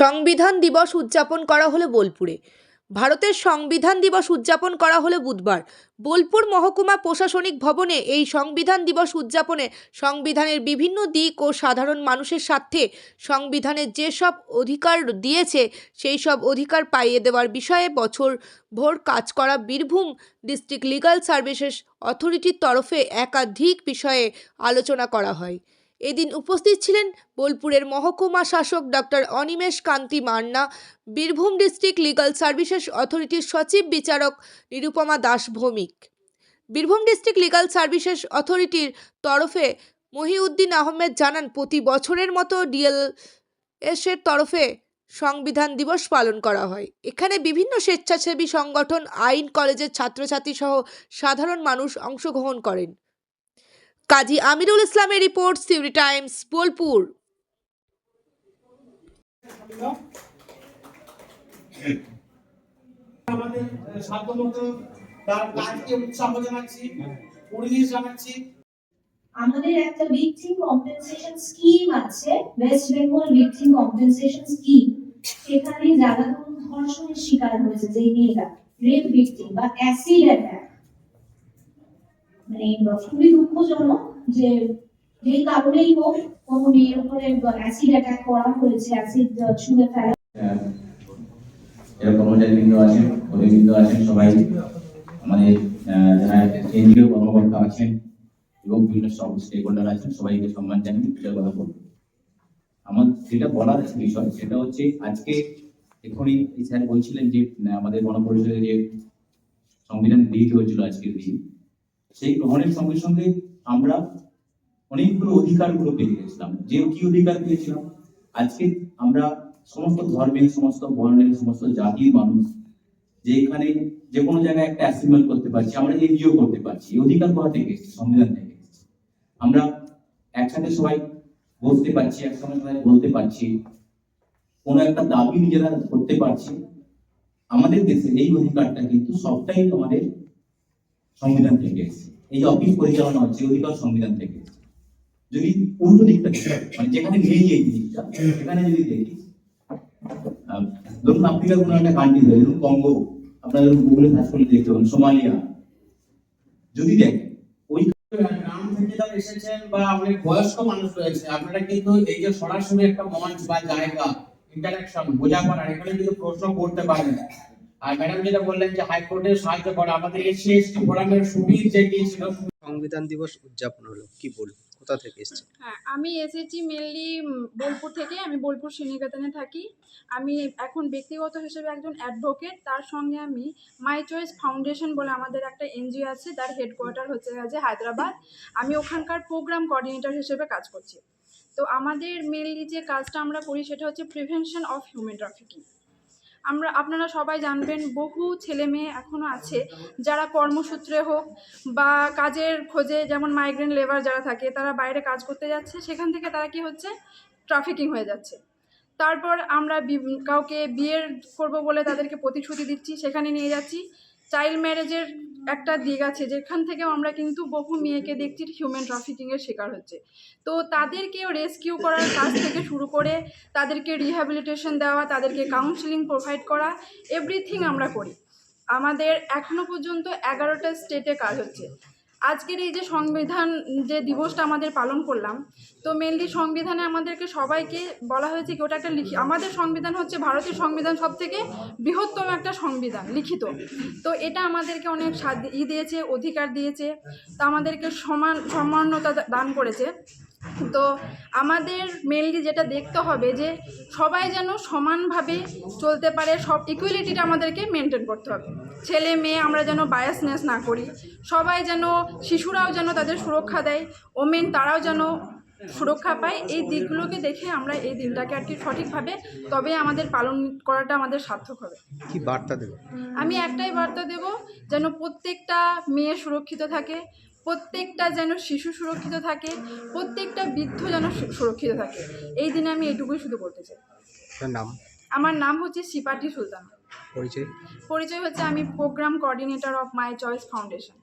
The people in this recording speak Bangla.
সংবিধান দিবস উদযাপন করা হলো বোলপুরে। ভারতের সংবিধান দিবস উদযাপন করা হলো বুধবার বোলপুর মহকুমা প্রশাসনিক ভবনে। এই সংবিধান দিবস উদযাপনে সংবিধানের বিভিন্ন দিক ও সাধারণ মানুষের স্বার্থে সংবিধানের যেসব অধিকার দিয়েছে সেই সব অধিকার পাইয়ে দেওয়ার বিষয়ে বছর ভোর কাজ করা বীরভূম ডিস্ট্রিক্ট লিগাল সার্ভিসেস অথরিটির তরফে একাধিক বিষয়ে আলোচনা করা হয়। এদিন উপস্থিত ছিলেন বোলপুরের মহকুমা শাসক doctor Animesh Kanti Manna, Birbhum district legal services অথরিটির সচিব বিচারক Nirupama Das Bhowmik. Birbhum district legal services অথরিটির তরফে মহিউদ্দিন আহমেদ জানান, প্রতি বছরের মতো ডিএলএস এর তরফে সংবিধান দিবস পালন করা হয়। এখানে বিভিন্ন স্বেচ্ছাসেবী সংগঠন, আইন কলেজের ছাত্রছাত্রী সহ সাধারণ মানুষ অংশগ্রহণ করেন। কাজী আমিরুল ইসলামের রিপোর্ট, সিউরি টাইমস, বোলপুর। আমাদের সাধ্যমতো তার কাজকে উৎসাহ জানাচ্ছি, পরিবেশ জানাচ্ছি। আমাদের একটা ভিকটিম কম্পেনসেশন স্কিম আছে, West Bengal victim compensation scheme. সেখানে যারা ধর্ষণের শিকার হয়েছে, যে মেয়েরা রেপ ভিকটিম বা অ্যাসিড অ্যাটাক, মানে খুবই দুঃখজনক যে যেই কারণেই হোক কোনো মেয়ের উপরে অ্যাসিড অ্যাটাক করা হয়েছে, অ্যাসিড ছুঁড়ে ফেলা। কর্মচারীবৃন্দ আছেন, কর্মীবৃন্দ আছেন, সবাই আমাদের যারা কেন্দ্রীয় কর্মকর্তা আছেন এবং বিভিন্ন সব স্টেক হোল্ডার আছেন, সবাইকে সম্মান জানিয়ে বিষয়ে কথা বলব। আমার যেটা বলার বিষয় সেটা হচ্ছে, আজকে এখনই স্যার বলছিলেন যে আমাদের গণপরিষদে যে সংবিধান গৃহীত হয়েছিল আজকের দিন, সেই গ্রহণের সঙ্গে সঙ্গে আমরা অনেকগুলো অধিকারগুলো পেয়ে গেছিলাম। যে কি অধিকার পেয়েছিলাম, আজকে আমরা সমস্ত ধর্মের, সমস্ত বর্ণের, সমস্ত জাতির মানুষ যে এখানে যে কোনো জায়গায় একটা অ্যাসেম্বল করতে পারছি, আমরা এনজিও করতে পারছি। এই অধিকার কোথা থেকে এসেছে? সংবিধান থেকে এসেছে। আমরা একসাথে সবাই বসতে পারছি, একসঙ্গে সবাই বলতে পারছি, কোনো একটা দাবি নিজেরা করতে পারছি। আমাদের দেশে এই অধিকারটা কিন্তু সবটাই আমাদের সংবিধান থেকে এসেছে। এই যে অফিস পরিচালনা হচ্ছে, অধিকার সংবিধান থেকে এসেছে। যদি উল্টো দিকটা মানে যেখানে নেই এই জিনিসটা, সেখানে যদি দেখি, ধরুন আফ্রিকার কোনো একটা কান্ট্রি ধরে, ধরুন কঙ্গো, আপনারা গুগলে সার্চ করলে দেখতে পাবেন, সোমালিয়া, যদি দেখেন ওই গ্রাম থেকে যারা এসেছেন বা অনেক বয়স্ক মানুষ রয়েছে, আপনারা কিন্তু এই যে সরাসরি একটা মঞ্চ বা জায়গা, ইন্টারাকশন, বোঝাপড়া, এখানে কিন্তু প্রশ্ন করতে পারেন। আর ম্যাডাম যেটা বললেন যে হাইকোর্টের সাহায্য করা, আমাদের এসসি এসটি ফোরামের সুবীর যে গিয়েছিল। সংবিধান দিবস উদযাপন হলো, কি বলবো, কোথা থেকে এসেছে? হ্যাঁ, আমি এসেছি মেনলি বোলপুর থেকে। আমি বোলপুর শ্রীনিকেতনে থাকি। আমি এখন ব্যক্তিগত হিসেবে একজন অ্যাডভোকেট। তার সঙ্গে আমি মাই চয়েস ফাউন্ডেশন বলে আমাদের একটা এনজিও আছে, তার হেডকোয়ার্টার হচ্ছে হায়দ্রাবাদ। আমি ওখানকার প্রোগ্রাম কোঅর্ডিনেটর হিসেবে কাজ করছি। তো আমাদের মেনলি যে কাজটা আমরা করি সেটা হচ্ছে প্রিভেনশন অফ হিউম্যান ট্রাফিকিং। আপনারা সবাই জানবেন, বহু ছেলে মেয়ে এখনও আছে যারা কর্মসূত্রে হোক বা কাজের খোঁজে, যেমন মাইগ্রেন্ট লেবার যারা থাকে, তারা বাইরে কাজ করতে যাচ্ছে, সেখান থেকে তারা কি হচ্ছে, ট্রাফিকিং হয়ে যাচ্ছে। তারপর আমরা কাউকে বিয়ের করব বলে তাদেরকে প্রতিশ্রুতি দিচ্ছি, সেখানে নিয়ে যাচ্ছি। চাইল্ড ম্যারেজের একটা দিক আছে, যেখান থেকেও আমরা কিন্তু বহু মেয়েকে দেখছি হিউম্যান ট্রাফিকিংয়ের শিকার হচ্ছে। তো তাদেরকেও রেস্কিউ করার কাজ থেকে শুরু করে তাদেরকে রিহ্যাবিলিটেশন দেওয়া, তাদেরকে কাউন্সিলিং প্রোভাইড করা, এভরিথিং আমরা করি। আমাদের এখনও পর্যন্ত 11টা স্টেটে কাজ হচ্ছে। আজকের এই যে সংবিধান যে দিবসটা আমাদের পালন করলাম, তো মেনলি সংবিধানে আমাদেরকে সবাইকে বলা হয়েছে কি ওটা একটা আমাদের সংবিধান হচ্ছে ভারতীয় সংবিধান সবথেকে বৃহত্তম একটা সংবিধান লিখিত। তো এটা আমাদেরকে অনেক দিয়েছে, অধিকার দিয়েছে, তো আমাদেরকে সম্মানতা দান করেছে। তো আমাদের মেনলি যেটা দেখতে হবে যে সবাই যেন সমানভাবে চলতে পারে, সব ইকুয়ালিটিটা আমাদেরকে মেনটেন করতে হবে। ছেলে মেয়ে আমরা যেন বায়াসনেস না করি, সবাই যেন, শিশুরাও যেন তাদের সুরক্ষা দেয়, ওমেন তারাও যেন সুরক্ষা পায়। এই দিকগুলোকে দেখে আমরা এই দিনটাকে আর কি সঠিকভাবে তবে আমাদের পালন করাটা আমাদের সার্থক হবে। কি বার্তা দেব? আমি একটাই বার্তা দেব, যেন প্রত্যেকটা মেয়ে সুরক্ষিত থাকে, প্রত্যেকটা যেন শিশু সুরক্ষিত থাকে, প্রত্যেকটা বৃদ্ধ যেন সুরক্ষিত থাকে। এই দিনে আমি এইটুকুই শুধু বলতে চাই। নাম? আমার নাম হচ্ছে সিপাটি সুলতানা। পরিচয়? পরিচয় হচ্ছে আমি program coordinator of my choice foundation.